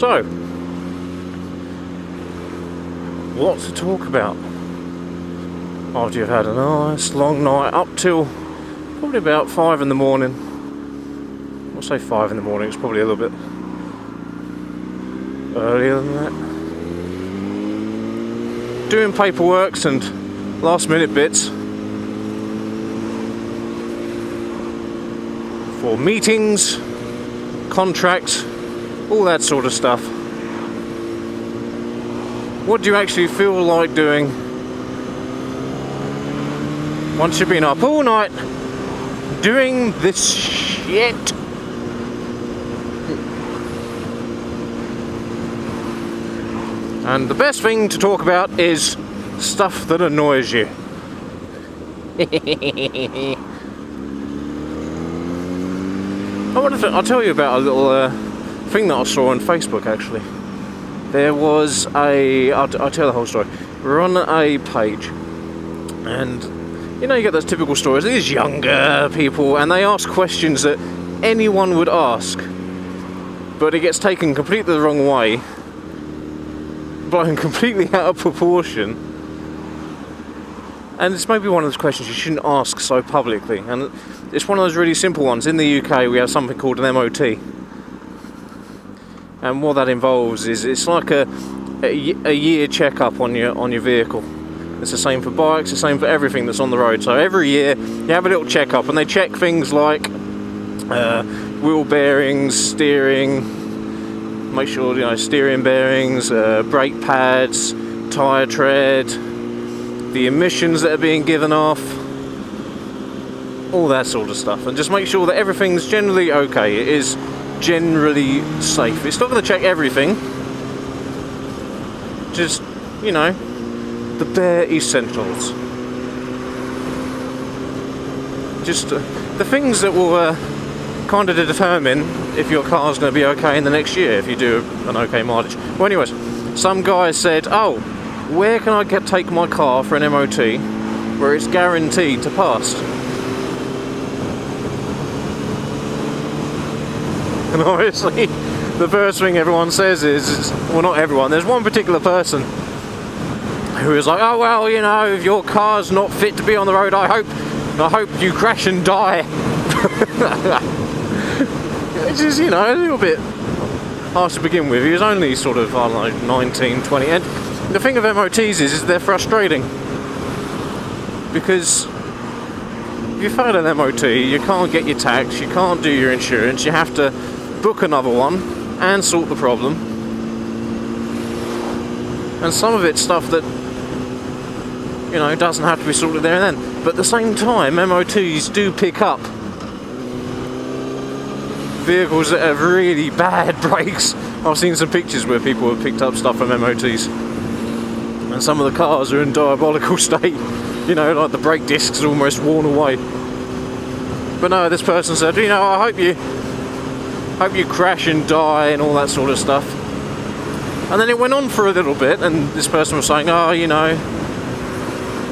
So, what to talk about after you've had a nice long night up till probably about 5 in the morning. I'll say 5 in the morning, it's probably a little bit earlier than that. Doing paperworks and last minute bits for meetings, contracts, all that sort of stuff. What do you actually feel like doing once you've been up all night doing this shit? And the best thing to talk about is stuff that annoys you. I'll tell you about a little thing that I saw on Facebook actually. There was I'll tell the whole story. We're on a page and you know you get those typical stories, these younger people, and they ask questions that anyone would ask, but it gets taken completely the wrong way, blown completely out of proportion, and it's maybe one of those questions you shouldn't ask so publicly, and it's one of those really simple ones. In the UK we have something called an MOT, and what that involves is it's like a year checkup on your vehicle. It's the same for bikes, the same for everything that's on the road. So every year you have a little checkup, and they check things like wheel bearings, steering, make sure, you know, steering bearings, brake pads, tyre tread, the emissions that are being given off, all that sort of stuff, and just make sure that everything's generally okay. It is generally safe. It's not going to check everything, just, you know, the bare essentials. Just the things that will kind of determine if your car's going to be okay in the next year, if you do an okay mileage. Well, anyways, some guy said, oh, where can I take my car for an MOT where it's guaranteed to pass? And obviously the first thing everyone says is, well, not everyone, there's one particular person who is like, oh well, you know, if your car's not fit to be on the road, I hope you crash and die. Which is, you know, a little bit harsh to begin with. He was only sort of, I don't know, 19, 20, and the thing of MOTs is they're frustrating, because if you fail an MOT, you can't get your tax, you can't do your insurance, you have to book another one and sort the problem. And some of it's stuff that, you know, doesn't have to be sorted there and then. But at the same time, MOTs do pick up vehicles that have really bad brakes. I've seen some pictures where people have picked up stuff from MOTs, and some of the cars are in diabolical state. You know, like the brake discs are almost worn away. But no, this person said, you know, I hope you crash and die and all that sort of stuff. And then it went on for a little bit, and this person was saying, oh, you know,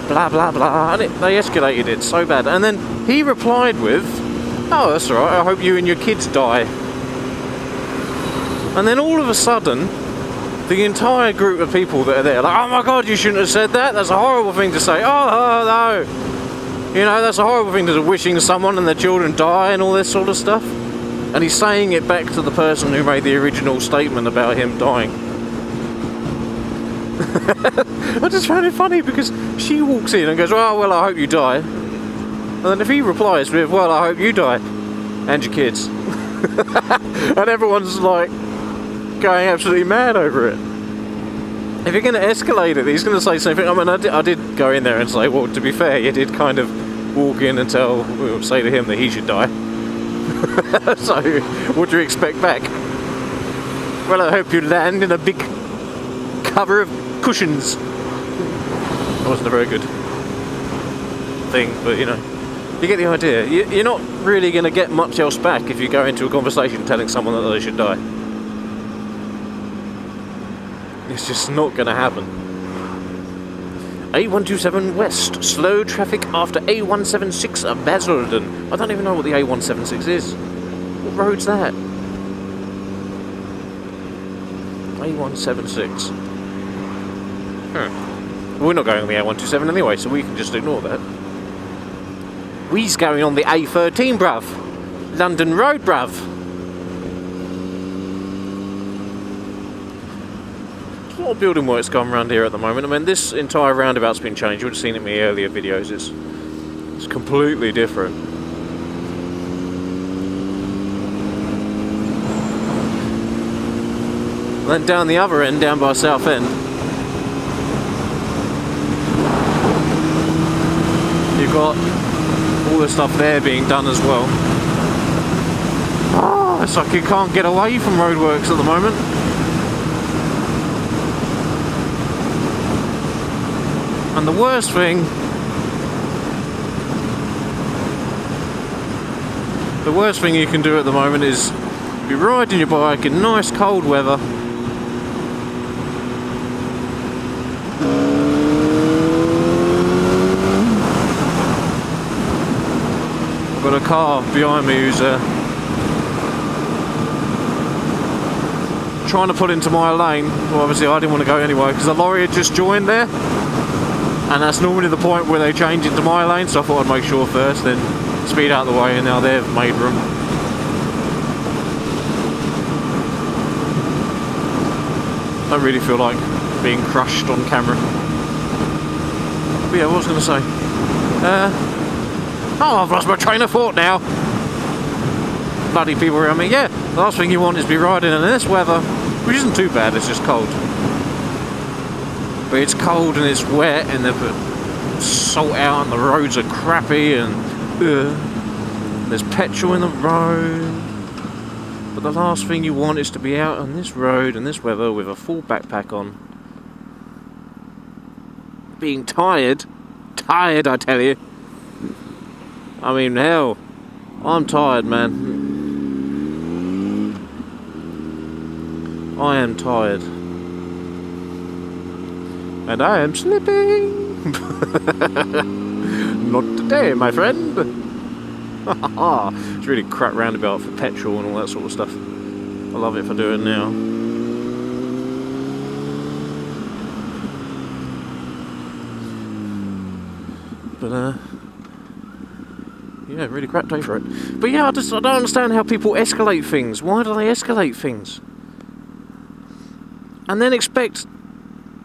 blah blah blah, and they escalated it so bad. And then he replied with, oh, that's alright, I hope you and your kids die. And then all of a sudden, the entire group of people that are there, like, oh my god, you shouldn't have said that, that's a horrible thing to say. Oh no, you know, that's a horrible thing to do, wishing someone and their children die and all this sort of stuff. And he's saying it back to the person who made the original statement about him dying. I just found it funny because she walks in and goes, oh well, I hope you die. And then if he replies with, well, I hope you die and your kids. And everyone's like going absolutely mad over it. If you're going to escalate it, he's going to say something. I mean, I did go in there and say, well, to be fair, you did kind of walk in and say to him that he should die. So, what do you expect back? Well, I hope you land in a big cover of cushions. That wasn't a very good thing, but you know, you get the idea. You're not really going to get much else back if you go into a conversation telling someone that they should die. It's just not going to happen. A127 West, slow traffic after A176 at Basildon. I don't even know what the A176 is. What road's that? A176. We're not going on the A127 anyway, so we can just ignore that. We's going on the A13, bruv. London Road, bruv. There's a lot of building works going around here at the moment. I mean, this entire roundabout's been changed. You would have seen it in my earlier videos. It's completely different. And then down the other end, down by Southend, you've got all the stuff there being done as well. Oh, it's like you can't get away from roadworks at the moment. And the worst thing you can do at the moment is be riding your bike in nice cold weather. I've got a car behind me who's trying to pull into my lane. Well, obviously I didn't want to go anyway because the lorry had just joined there, and that's normally the point where they change into my lane, so I thought I'd make sure first, then speed out of the way, and now they've made room. Don't really feel like being crushed on camera. But yeah, what was I going to say? Oh, I've lost my train of thought now. Bloody people around me. Yeah, the last thing you want is to be riding in this weather, which isn't too bad, it's just cold. But it's cold and it's wet and they've put salt out and the roads are crappy and there's petrol in the road. But the last thing you want is to be out on this road in this weather with a full backpack on. Being tired. Tired, I tell you. I mean, hell, I'm tired, man. I am tired. And I am slipping. Not today, my friend. It's really crap roundabout for petrol and all that sort of stuff. I love it if I do it now. But yeah, really crap day for it. But yeah, I don't understand how people escalate things. Why do they escalate things? And then expect,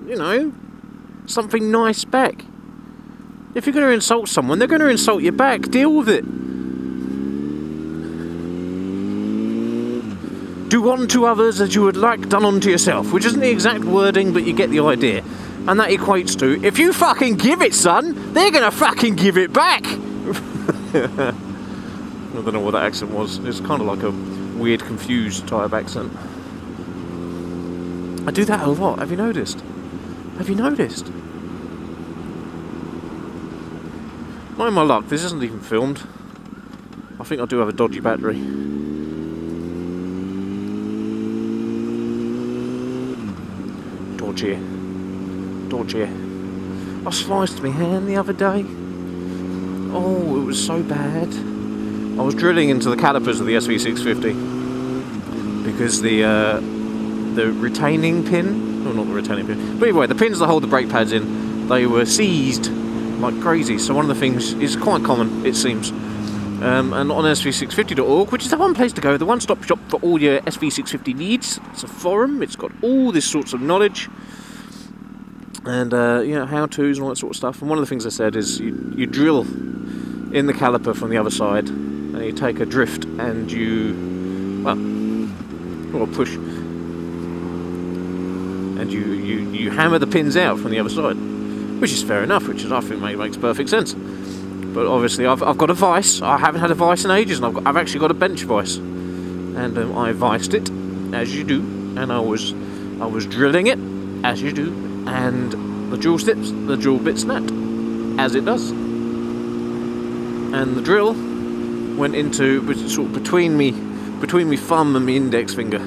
you know, something nice back. If you're going to insult someone, they're going to insult you back. Deal with it. Do unto others as you would like done unto yourself, which isn't the exact wording, but you get the idea. And that equates to, if you fucking give it, son, they're going to fucking give it back. I don't know what that accent was. It's kind of like a weird, confused type accent. I do that a lot. Have you noticed? Have you noticed? Not in my luck, this isn't even filmed. I think I do have a dodgy battery. Dodgy. Dodgy. I sliced my hand the other day. Oh, it was so bad. I was drilling into the calipers of the SV650 because the retaining pin, well, not the retaining pin, but anyway, the pins that hold the brake pads in, they were seized like crazy. So one of the things is quite common, it seems. And on SV650.org, which is the one place to go, the one-stop shop for all your SV650 needs. It's a forum, it's got all this sorts of knowledge and you know, how-tos and all that sort of stuff. And one of the things I said is you drill in the caliper from the other side, and you take a drift and you, well, or push, and you hammer the pins out from the other side, which is fair enough, which is, I think makes perfect sense. But obviously I've got a vice. I haven't had a vice in ages, and I've actually got a bench vice, and I viced it as you do, and I was drilling it as you do, and the drill bit snapped as it does, and the drill went into sort of between me thumb and my index finger.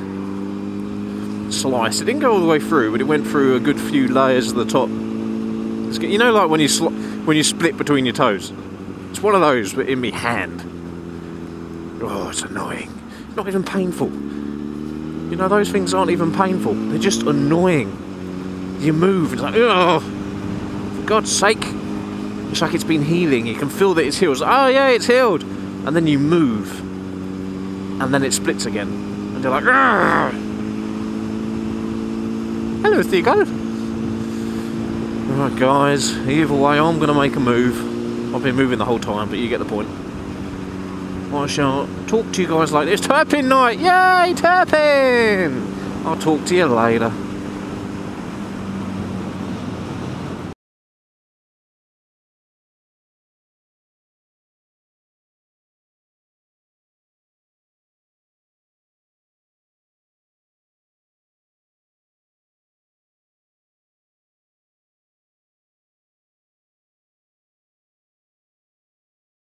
Slice. It didn't go all the way through, but it went through a good few layers at the top. You know, like when you split between your toes. It's one of those, but in my hand. Oh, it's annoying. Not even painful. You know, those things aren't even painful. They're just annoying. You move, it's like, ugh, for God's sake. It's like it's been healing. You can feel that it's healed. It's like, oh yeah, it's healed. And then you move. And then it splits again. And you're like, ugh. Hello, Theo. Right, guys. Either way, I'm going to make a move. I've been moving the whole time, but you get the point. I shall talk to you guys like this. Terpin night! Yay, Terpin! I'll talk to you later.